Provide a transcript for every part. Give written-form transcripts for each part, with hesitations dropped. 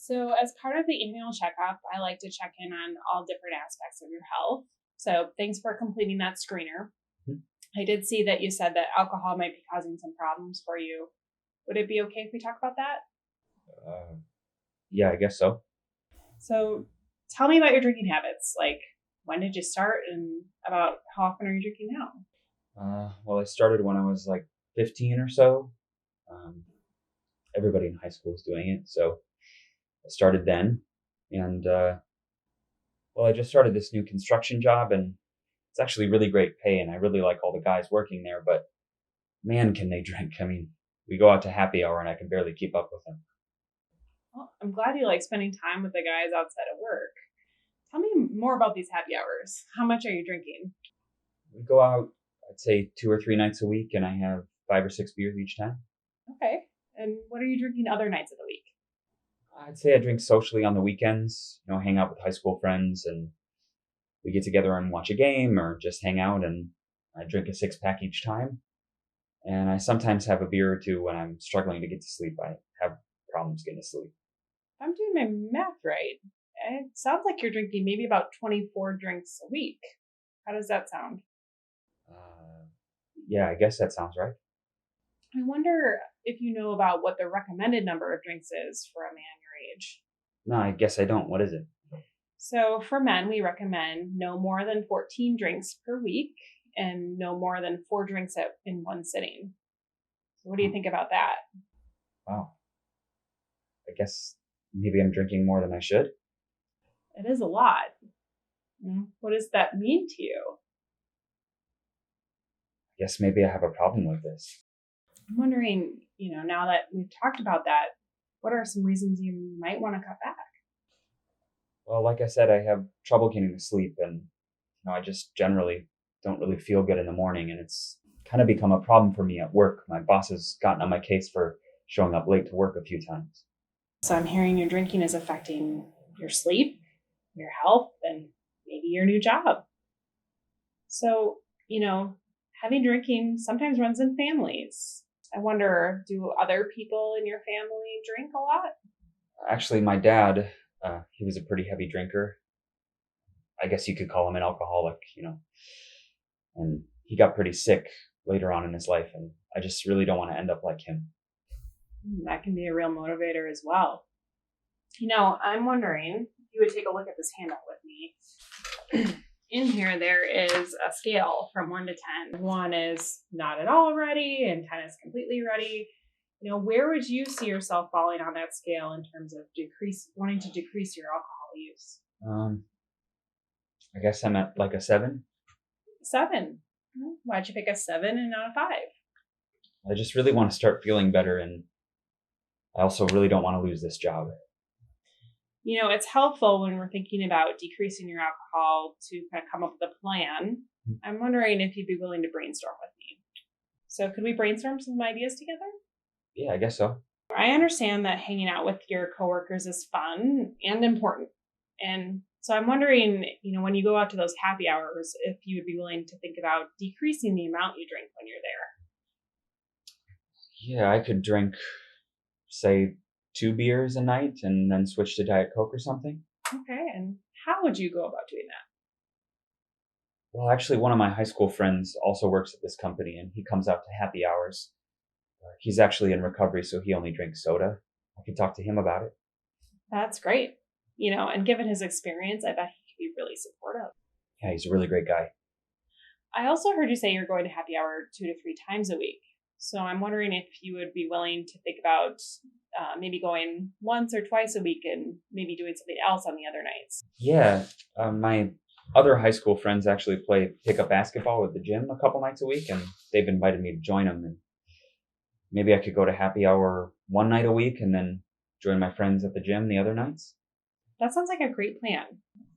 So, as part of the annual checkup, I like to check in on all different aspects of your health. So, thanks for completing that screener. Mhm. I did see that you said that alcohol might be causing some problems for you. Would it be okay if we talk about that? Uh, yeah, I guess so. So, tell me about your drinking habits. Like, when did you start and about how often are you drinking now? Well, I started when I was like 15 or so. Um, Everybody in high school was doing it, so I started then. And well, I just started this new construction job, and it's actually really great pay, and I really like all the guys working there. But man, can they drink? I mean, we go out to happy hour, and I can barely keep up with them. Well, I'm glad you like spending time with the guys outside of work. Tell me more about these happy hours. How much are you drinking? We go out, I'd say 2 or 3 nights a week, and I have 5 or 6 beers each time. Okay. And what are you drinking other nights of the week? I'd say I drink socially on the weekends, hang out with high school friends, and we get together and watch a game or just hang out, and I drink a 6 pack each time. And I sometimes have a beer or two when I'm struggling to get to sleep. I have problems getting to sleep. I'm doing my math right. It sounds like you're drinking maybe about 24 drinks a week. How does that sound? Uh, yeah, I guess that sounds right. I wonder if you know about what the recommended number of drinks is for a man your age. No, I guess I don't. What is it? So, for men, we recommend no more than 14 drinks per week and no more than four drinks in one sitting. So, what do you Huh, think about that? wow. I guess maybe I'm drinking more than I should. It is a lot. What does that mean to you? I guess maybe I have a problem with this. I'm wondering, now that we've talked about that, what are some reasons you might want to cut back? Well, like I said, I have trouble getting to sleep, and I just generally don't really feel good in the morning, and it's kind of become a problem for me at work. My boss has gotten on my case for showing up late to work a few times. So I'm hearing your drinking is affecting your sleep, your health, and maybe your new job. So, heavy drinking sometimes runs in families. I wonder, do other people in your family drink a lot? Actually, my dad, he was a pretty heavy drinker. I guess you could call him an alcoholic, and he got pretty sick later on in his life, and I just really don't want to end up like him. That can be a real motivator as well. I'm wondering if you would take a look at this handout with me. In here, there is a scale from 1 to 10. 1 is not at all ready, and 10 is completely ready. Where would you see yourself falling on that scale in terms of wanting to decrease your alcohol use? Um, I guess I'm at like a 7. 7. Why'd you pick a 7 and not a 5? I just really want to start feeling better, and I also really don't want to lose this job. It's helpful when we're thinking about decreasing your alcohol to kind of come up with a plan. I'm wondering if you'd be willing to brainstorm with me. So, could we brainstorm some ideas together? Yeah, I guess so. I understand that hanging out with your coworkers is fun and important. And so I'm wondering, when you go out to those happy hours, if you would be willing to think about decreasing the amount you drink when you're Yeah, I could drink, say, 2 beers a night and then switch to Diet Coke or something. there. Okay. And how would you go about doing that? Well, actually, one of my high school friends also works at this company, and he comes out to happy hours. He's actually in recovery, so he only drinks soda. I could talk to him about it. That's great. And given his experience, I bet he could be really supportive. Yeah, he's a really great guy. I also heard you say you're going to happy hour 2 to 3 times a week. So I'm wondering if you would be willing to think about maybe going once or twice a week and maybe doing something else on the other nights. Yeah, my other high school friends actually play pickup basketball at the gym a couple nights a week, and they've invited me to join them. And maybe I could go to happy hour one night a week and then join my friends at the gym the other nights. That sounds like a great plan.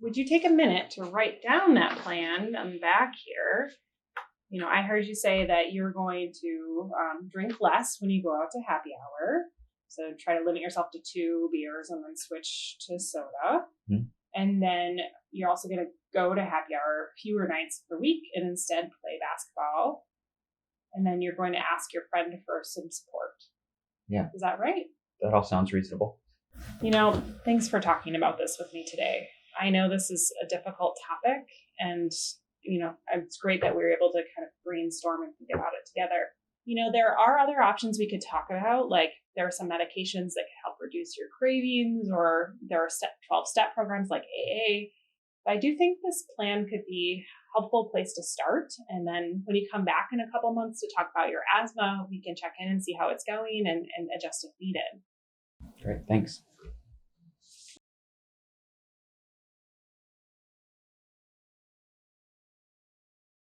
Would you take a minute to write down that plan on the back here? I heard you say that you're going to drink less when you go out to happy hour. So try to limit yourself to 2 beers and then switch to soda. Hmm. And then you're also going to go to happy hour fewer nights per week and instead play basketball. And then you're going to ask your friend for some support. Yeah, Is that right? that all sounds reasonable. Thanks for talking about this with me today. I know this is a difficult topic, and, it's great that we were able to kind of brainstorm and think about it together. There are other options we could talk about, like there are some medications that can help reduce your cravings, or there are 12-step programs like AA. But I do think this plan could be a helpful place to start. And then when you come back in a couple months to talk about your asthma, we can check in and see how it's going and adjust if needed. Great, thanks.